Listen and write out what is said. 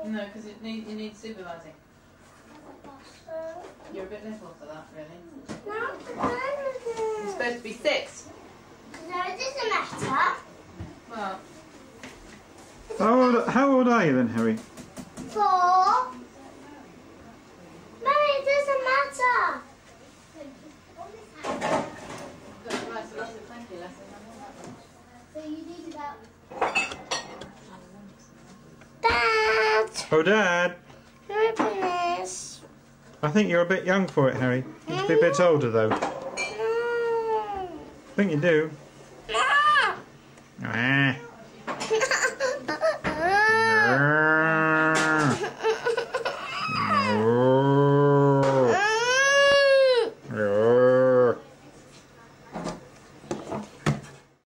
No, because you need supervising. You're a bit little for that, really. You're supposed to be 6. No, it doesn't matter. Well. How old are you then, Harry? 4. Mummy, it doesn't matter. So you need about... Dad! Oh, Dad! Open this. I think you're a bit young for it, Harry. You should be a bit older, though. No. I think you do. No. Ah.